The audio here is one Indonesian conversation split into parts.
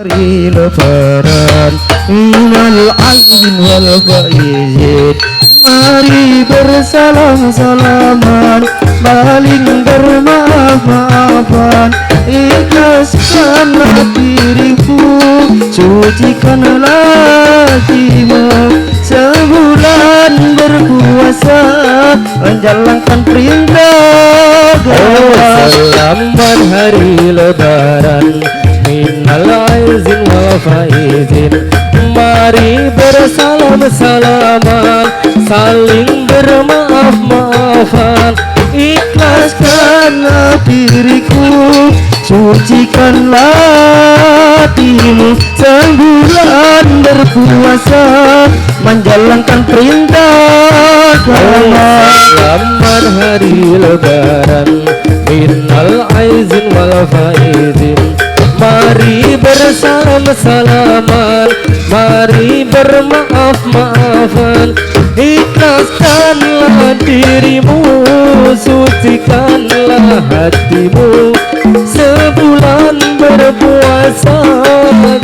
Hari Lebaran minal aidin wal faizin, mari bersalam-salaman, saling bermaaf-maafan, ikhlaskanlah dirimu, sucikanlah hatimu, sebulan berpuasa menjalankan perintah agama. Selamat hari Lebaran minal aizin wal faizin, mari bersalam-salaman, saling bermaaf-maafan, ikhlaskanlah diriku, sucikanlah hatimu, sebulan berpuasa menjalankan perintah agama. Selamat hari Lebaran minal aizin wal faizin, mari bersalam-salaman, mari bermaaf-maafan, ikhlaskanlah dirimu, sucikanlah hatimu, sebulan berpuasa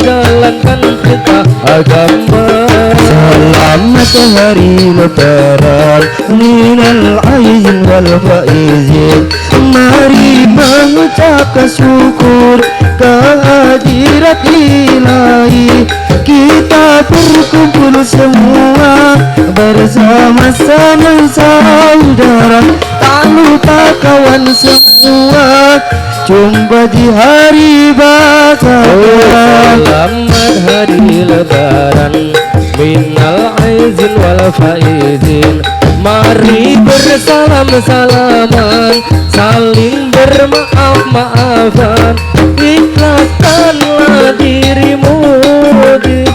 jalankan perintah agama. Selamat hari Lebaran minal aizin wal faizin, mari mengucapkan syukur kehadirat ilahi, kita berkumpul semua bersama sanak saudara, tak lupa kawan semua, jumpa di hari bahagia. Selamat hari Lebaran minal aizin wal faizin, mari bersalam-salaman, saling bermaaf-maafan, ikhlaskanlah dirimu,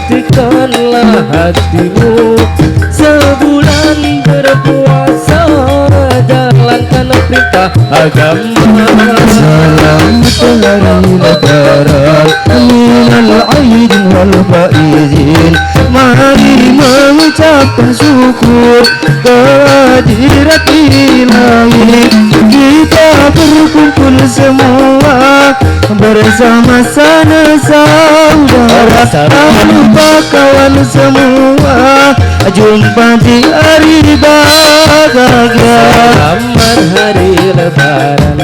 sucikanlah hatimu, sebulan berpuasa jalankan perintah agama. Selamat hari Lebaran minal aidin wal faizin, mari mengucapkan syukur kehadirat ilahi, kita berkumpul semua bersama sanak saudara, tak lupa kawan semua, jumpa di hari bahagia. Selamat hari Lebaran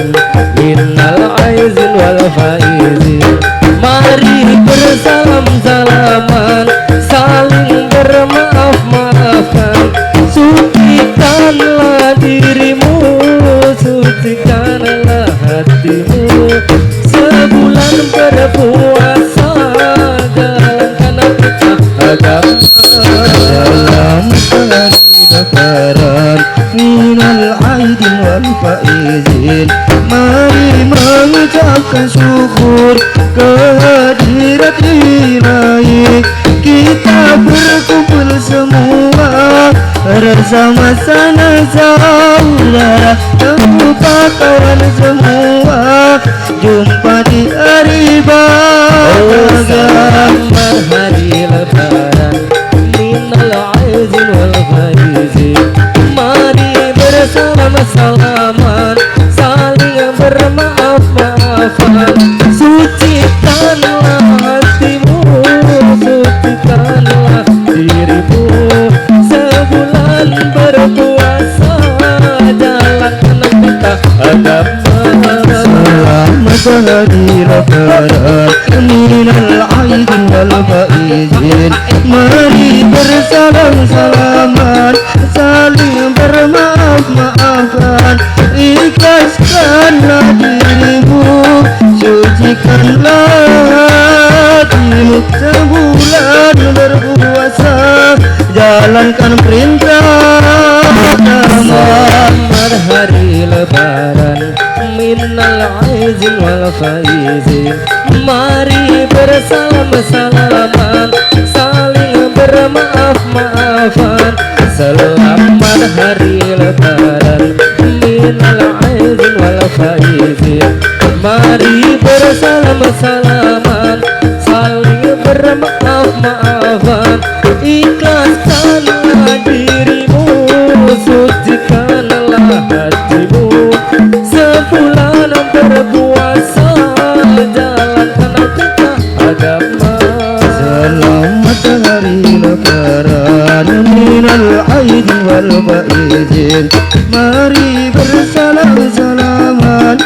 minal aizin wal faizin, mari bersalam-salaman, saling bermaaf-maafan, sucikanlah dirimu, sucikanlah hatimu, sebulan berpuasa jalankan perintah agama. Selamat hari Lebaran minal aidin wal faizin, mari mengucapkan syukur kehadirat ilahi, kita berkumpul semua bersama sanak saudara, tak lupa kawan semua, jumpa di hari bahagia. Selamat hari Lebaran minal aizin wal faizin, mari bersalam-salaman, saling bermaaf-maafan, sucikanlah hatimu, sucikanlah dirimu, sebulan berpuasa jalankan perintah agama. Selamat hari Lebaran minal aidin wal faizin, mari bersalam-salaman, saling bermaaf-maafan, ikhlaskanlah dirimu, sucikanlah hatimu, sebulan berpuasa jalankan perintah agama. Selamat hari Lebaran minal aizin wal faizin, mari bersalam-salaman, saling bermaaf-maafan, selamat hari Lebaran minal aizin wal faizin, mari bersalam-salaman, saling bermaaf-maafan, ikhlaskanlah dirimu, sucikanlah hatimu, sebulan berpuasa jalankan agama. matahari lebaran minal aidin wal faizin. Mari bersalam-salaman